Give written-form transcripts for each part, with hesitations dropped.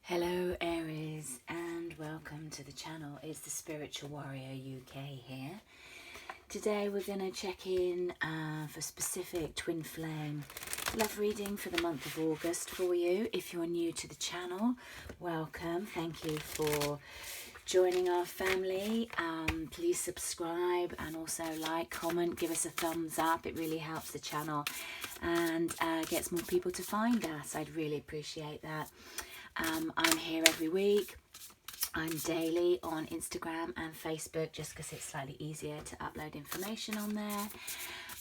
Hello Aries and welcome to the channel. It's the Spiritual Warrior UK here. Today we're going to check in for specific twin flame love reading for the month of August for you. If you're new to the channel, welcome. Thank you for joining our family. Please subscribe and also like, comment, give us a thumbs up. It really helps the channel and gets more people to find us. I'd really appreciate that. I'm here every week. I'm daily on Instagram and Facebook just because it's slightly easier to upload information on there.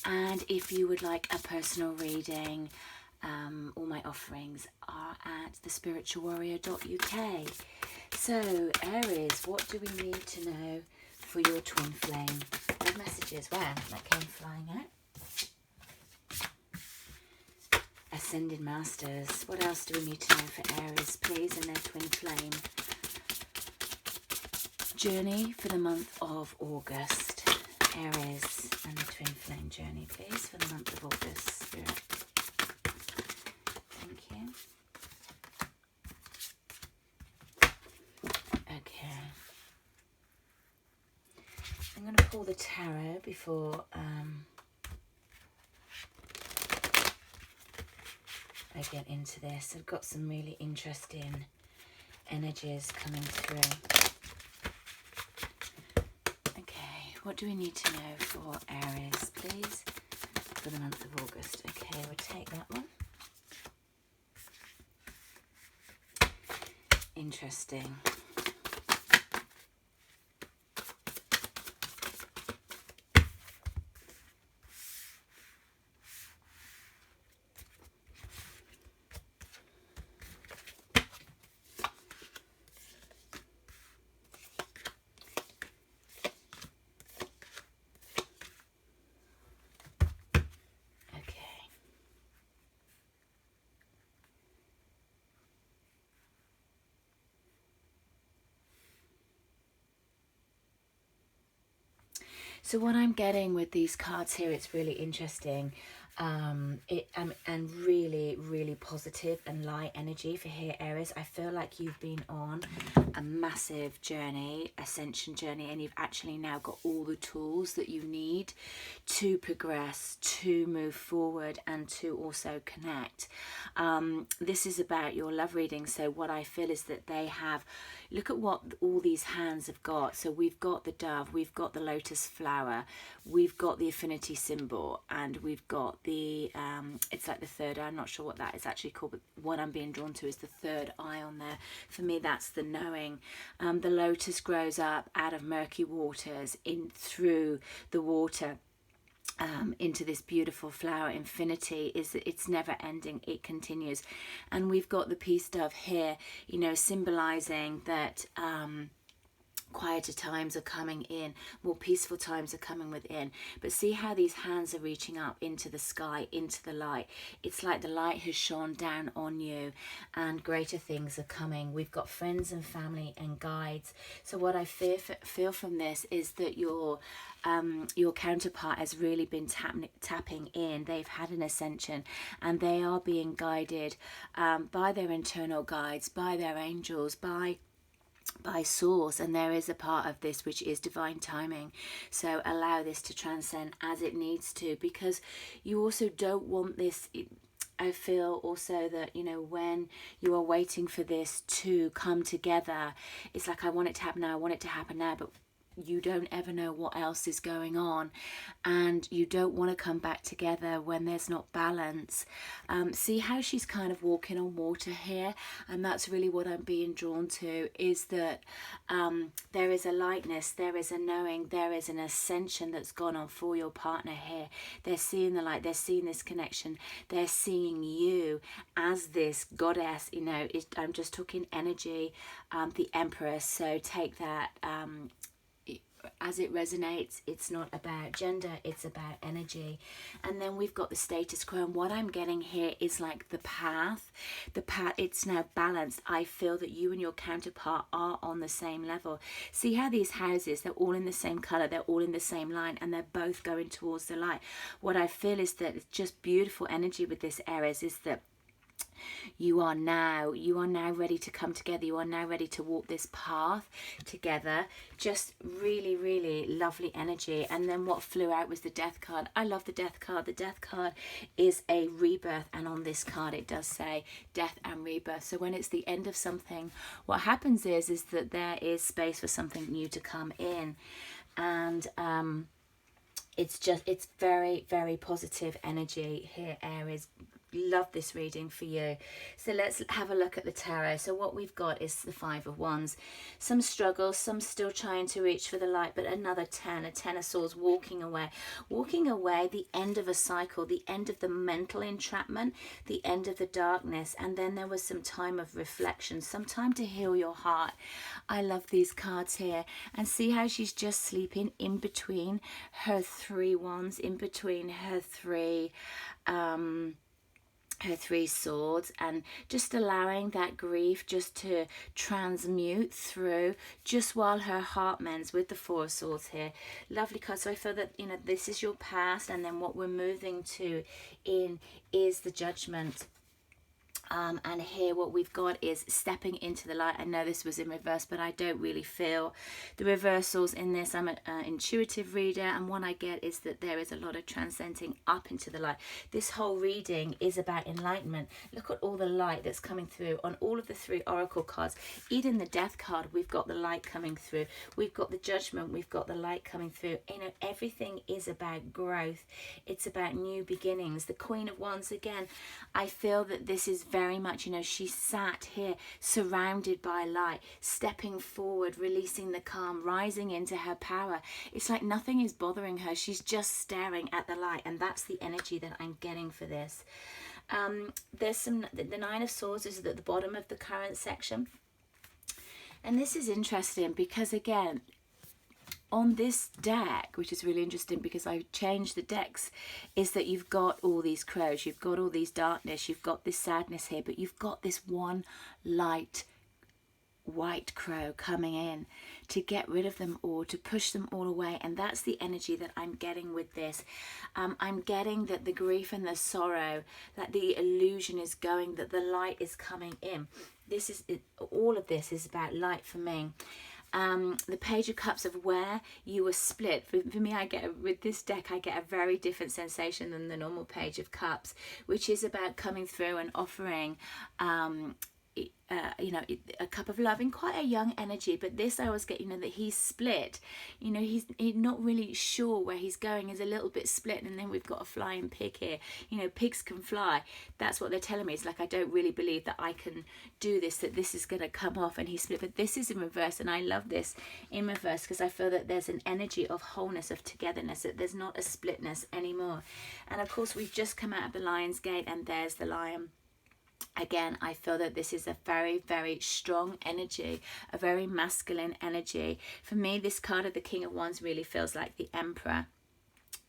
And if you would like a personal reading, all my offerings are at thespiritualwarrior.uk. So Aries, what do we need to know for your twin flame? Love messages. Wow, that came flying out. Ascended Masters. What else do we need to know for Aries, please, and their twin flame? Journey for the month of August. Aries and the twin flame journey, please, for the month of August. Spirit. Thank you. Okay. I'm going to pull the tarot before I get into this. I've got some really interesting energies coming through. Okay, what do we need to know for Aries, please, for the month of August? Okay, we'll take that one. Interesting. So what I'm getting with these cards here, it's really interesting, and really, really positive and light energy for here, Aries. I feel like you've been on a massive journey, ascension journey, and you've actually now got all the tools that you need to progress, to move forward, and to also connect. This is about your love reading. So what I feel is that they have, look at what all these hands have got. So we've got the dove, we've got the lotus flower, we've got the affinity symbol, and we've got the it's like the third eye. I'm not sure what that is actually called, but what I'm being drawn to is the third eye on there. For me, that's the knowing. The lotus grows up out of murky waters, in through the water, into this beautiful flower. Infinity is that it's never ending, it continues. And we've got the peace dove here, you know, symbolizing that quieter times are coming in, more peaceful times are coming within. But see how these hands are reaching up into the sky, into the light. It's like the light has shone down on you and greater things are coming. We've got friends and family and guides. So what I feel from this is that your counterpart has really been tapping in. They've had an ascension and they are being guided by their internal guides, by their angels, by source. And there is a part of this which is divine timing. So allow this to transcend as it needs to, because you also don't want this. I feel also that, you know, when you are waiting for this to come together, it's like, I want it to happen now, I want it to happen now, but you don't ever know what else is going on, and you don't want to come back together when there's not balance. See how she's kind of walking on water here, and that's really what I'm being drawn to, is that there is a lightness, there is a knowing, there is an ascension that's gone on for your partner here. They're seeing the light, they're seeing this connection, they're seeing you as this goddess, you know. I'm just talking energy, the Empress. So take that as it resonates. It's not about gender, it's about energy. And then we've got the status quo, and what I'm getting here is like the path, it's now balanced. I feel that you and your counterpart are on the same level. See how these houses, they're all in the same color, they're all in the same line, and they're both going towards the light. What I feel is that it's just beautiful energy with this Aries, is that You are now ready to come together. You are now ready to walk this path together. Just really, really lovely energy. And then what flew out was the Death card. I love the Death card. The Death card is a rebirth, and on this card it does say death and rebirth. So when it's the end of something, what happens is that there is space for something new to come in. And it's very, very positive energy here, Aries. Love this reading for you. So let's have a look at the tarot. So what we've got is the Five of Wands. Some struggles, some still trying to reach for the light, but another 10, a 10 of Swords, walking away, the end of a cycle, the end of the mental entrapment, the end of the darkness. And then there was some time of reflection, some time to heal your heart. I love these cards here. And see how she's just sleeping in between her 3 wands, in between her three swords, and just allowing that grief just to transmute through, just while her heart mends with the 4 of Swords here. Lovely card. So I feel that, you know, this is your past, and then what we're moving to in is the Judgment. And here what we've got is stepping into the light. I know this was in reverse, but I don't really feel the reversals in this. I'm an intuitive reader, and what I get is that there is a lot of transcending up into the light. This whole reading is about enlightenment. Look at all the light that's coming through on all of the 3 oracle cards. Even the Death card, we've got the light coming through. We've got the Judgment, we've got the light coming through. You know, everything is about growth. It's about new beginnings. The Queen of Wands, again, I feel that this is very much, you know, she sat here surrounded by light, stepping forward, releasing the calm, rising into her power. It's like nothing is bothering her. She's just staring at the light, and that's the energy that I'm getting for this. There's the 9 of Swords is at the bottom of the current section, and this is interesting because, again, on this deck, which is really interesting because I changed the decks, is that you've got all these crows, you've got all these darkness, you've got this sadness here, but you've got this one light white crow coming in to get rid of them all, to push them all away. And that's the energy that I'm getting with this. I'm getting that the grief and the sorrow, that the illusion is going, that the light is coming in. This is all of this is about light for me. The Page of Cups, of where you were split. For me, with this deck, I get a very different sensation than the normal Page of Cups, which is about coming through and offering you know, a cup of love in quite a young energy. But this, I always get, you know, that he's split, you know, he's not really sure where he's going, he's a little bit split. And then we've got a flying pig here, you know, pigs can fly. That's what they're telling me. It's like, I don't really believe that I can do this, that this is going to come off, and he's split. But this is in reverse, and I love this in reverse because I feel that there's an energy of wholeness, of togetherness, that there's not a splitness anymore. And of course, we've just come out of the Lion's Gate, and there's the lion. Again, I feel that this is a very, very strong energy, a very masculine energy. For me, this card of the King of Wands really feels like the Emperor.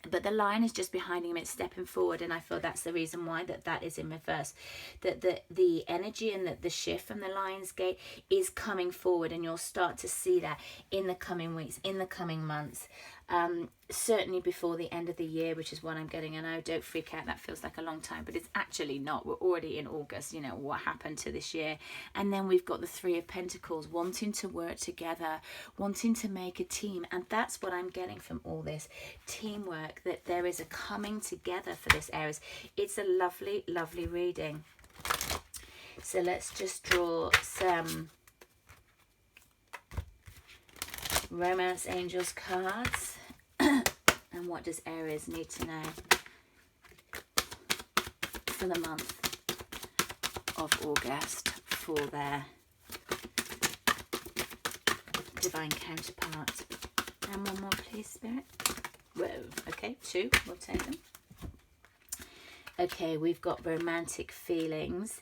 But the lion is just behind him, it's stepping forward, and I feel that's the reason why that is in reverse. That the energy and the shift from the Lion's Gate is coming forward, and you'll start to see that in the coming weeks, in the coming months. Certainly before the end of the year, which is what I'm getting. And I don't freak out, that feels like a long time, but it's actually not. We're already in August, you know, what happened to this year. And then we've got the 3 of Pentacles, wanting to work together, wanting to make a team. And that's what I'm getting from all this teamwork, that there is a coming together for this, Aries. It's a lovely, lovely reading. So let's just draw some Romance Angels cards. And what does Aries need to know for the month of August for their divine counterpart? And one more, please, Spirit. Whoa, okay, 2, we'll take them. Okay, we've got romantic feelings.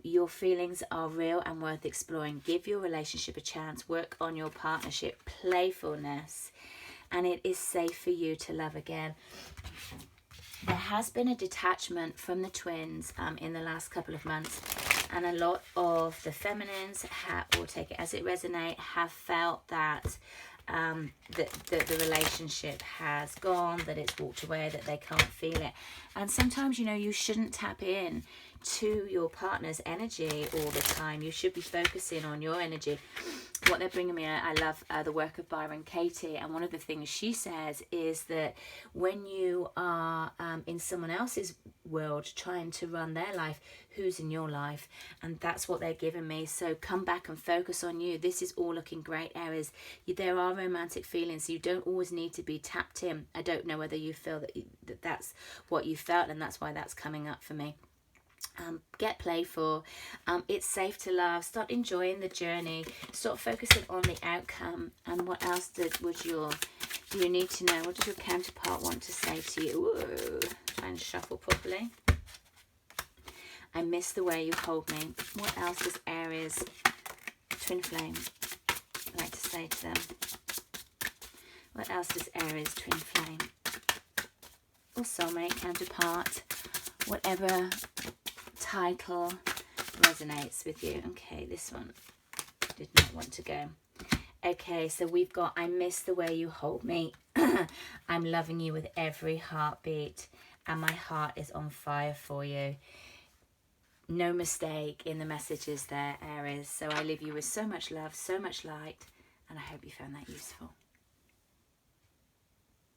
Your feelings are real and worth exploring. Give your relationship a chance. Work on your partnership. Playfulness. And it is safe for you to love again. There has been a detachment from the twins in the last couple of months. And a lot of the feminines, or take it as it resonates, have felt that the relationship has gone, that it's walked away, that they can't feel it. And sometimes, you know, you shouldn't tap in to your partner's energy all the time. You should be focusing on your energy. What they're bringing me, I love the work of Byron Katie, and one of the things she says is that when you are in someone else's world trying to run their life, who's in your life? And that's what they're giving me. So come back and focus on you. This is all looking great, Aries. There are romantic feelings, so you don't always need to be tapped in. I don't know whether you feel that that's what you felt, and that's why that's coming up for me. Get playful. It's safe to love. Start enjoying the journey. Stop focusing on the outcome. And what else do you need to know? What does your counterpart want to say to you? Ooh, trying to shuffle properly. I miss the way you hold me. What else does Aries, twin flame, like to say to them? What else does Aries, twin flame, or soulmate, counterpart, whatever title resonates with you? Okay, this one did not want to go. Okay, so we've got, I miss the way you hold me. I'm loving you with every heartbeat, and my heart is on fire for you. No mistake in the messages there, Aries. So I leave you with so much love, so much light, and I hope you found that useful.